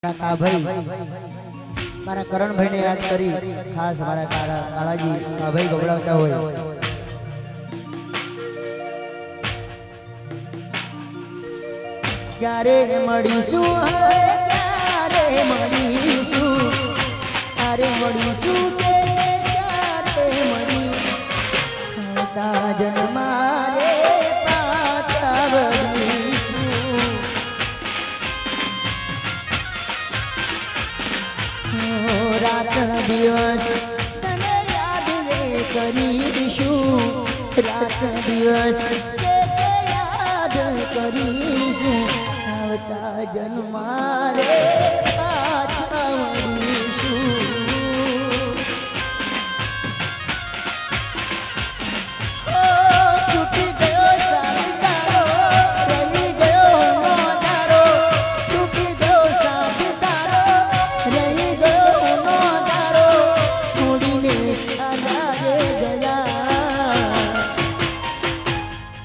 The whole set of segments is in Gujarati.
ભાઈ મારા કરણભાઈ ને યાદ કરી ખાસ મારા કાળાજી ભાઈ ગવડાવતા હોય ક્યારે મળીશું ક્યારે મળીશું ક્યારે મળીશું ક્યારે મળીશું જન્મારે પાછા વળીશું રાત દિવસ તને યાદ રે કરીશું રાત દિવસ યાદ કરીશું આવતા જન્મારે પાછા મળીશું છૂટી ગયો સાબતારો રહી ગયો નોધારો છૂટી ગયો સાબતારો રહી ગયો નોધારો છોડીને આજાદે ગયા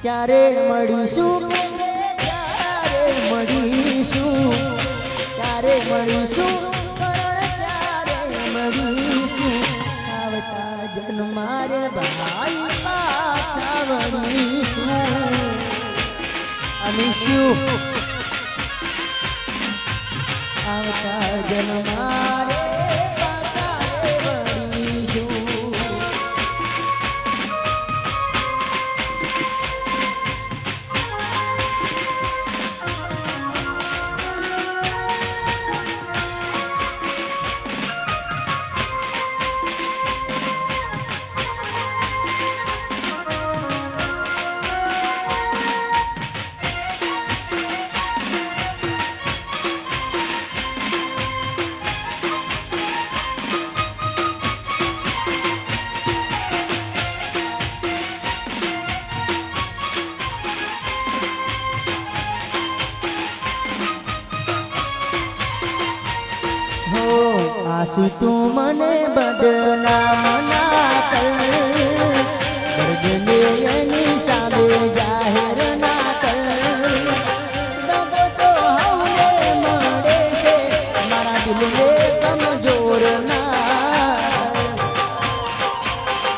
ક્યારે મળીશું મળીશું ક્યારે મળીશું ક્યારે મળીશું આવતા જન્મારે ભાઈ પાછા વળીશું અમીશું આવતા જન્મારે પાછા વળીશું આસુ તું મને બદનામ ના કર દર્દને એની સામે જાહેર ના કર દગો તો હવને મળે છે મારા દિલને કમજોર ના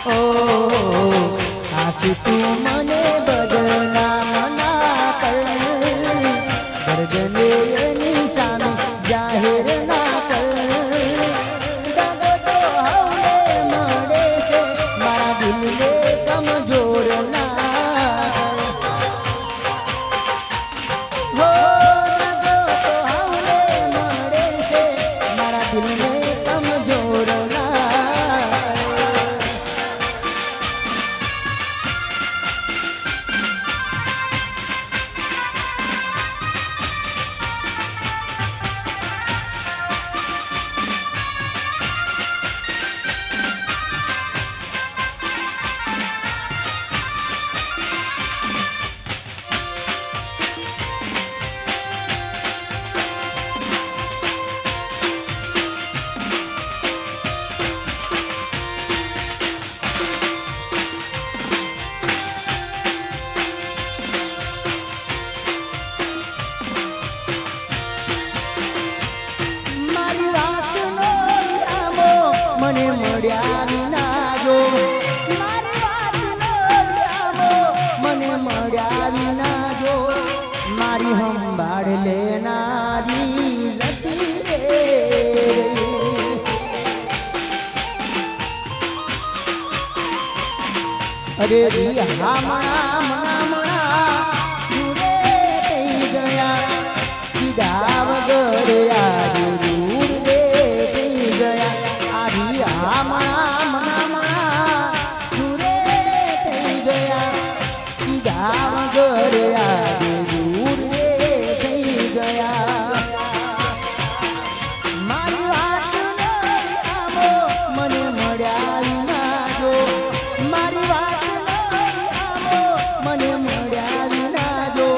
ઓ આસુ તું મને બદનામ ના કર દર્દને એની સામે જાહેર ના મને મળ્યા વિના જો મારી વાત મને મળ્યા વિના જો મારી સંભાળ લેનારી જતી રે અરે હા મણા સુરે થઈ ગયા કીધા વગર યાદ દૂર રે થઈ ગયા મણા સુરે થઈ ગયા કીધા વગર યાદ દૂર રે થઈ ગયા મારી વાત આમો મને મળ્યા વિના જો મારી વાત આમો મને મળ્યા વિના જો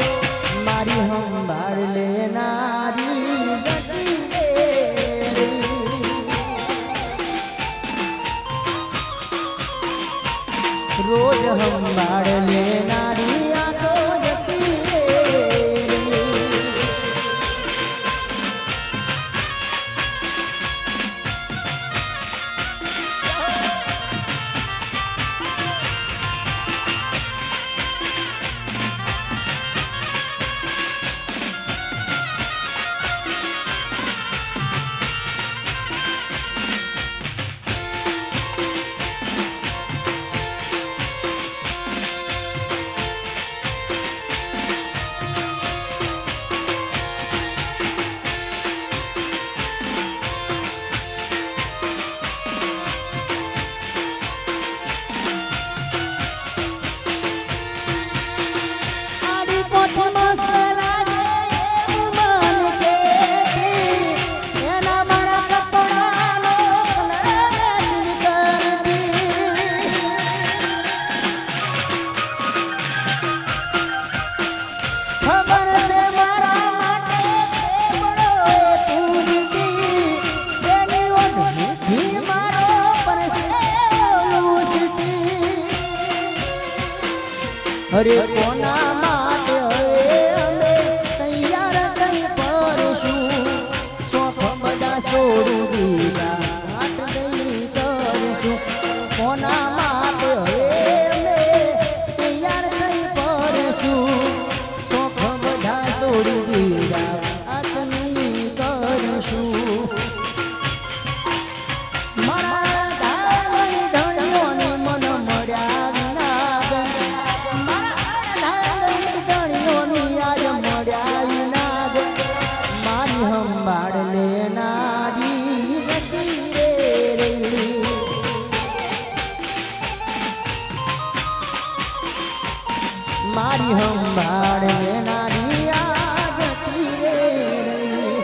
મારી સંભાળ લેનારી જતી રોજ સંભાળ લેનારી આંખો જતી રે અરે કોના માટે હવે અમે તૈયાર થઈ પરશું શોખ બધા છોડી દીધા હાટ દઈ કરશું કોના માટે હવે અમે તૈયાર થઈ પરશું શોખ બધા છોડી દીધા હાટ નહીં કરશું મારા ધાવણી ધણીઓને મન મળ્યા વિના મારા ધાવણી ધણીઓની આજ મળ્યા વિના મારી સંભાળ લેનારી જતી રે રહી મારી સંભાળ લેનારી આ જતી રે રહી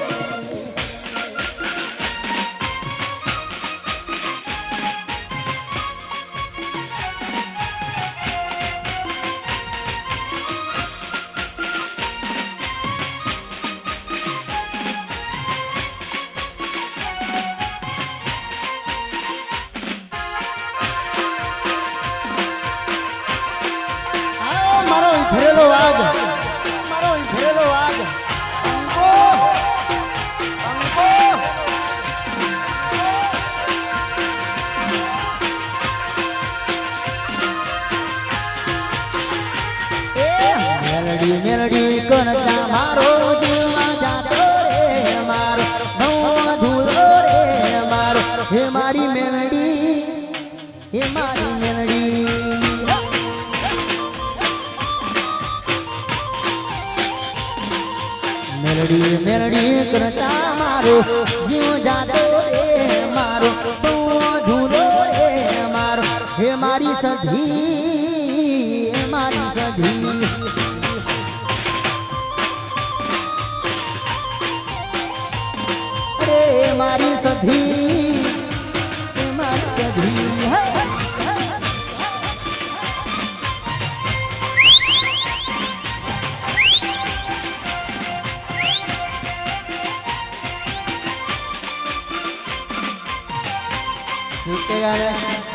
મારો ફેરેલો વાઘ મારો ફેરેલો વાઘ અંકો અંકો એ મેલડી મેલડી કરતા મારો જીવા જાતો રે મારો નવો ધૂરો રે મારો હે મારી મેલડી હે મારી મેલડી મેલડી મેલડી કરતા મારો જીવ જાતો રે મારો ધૂરો રે મારો હે મારી સધી હે મારી સધી રે મારી સધી હે મારી સધી Look at it.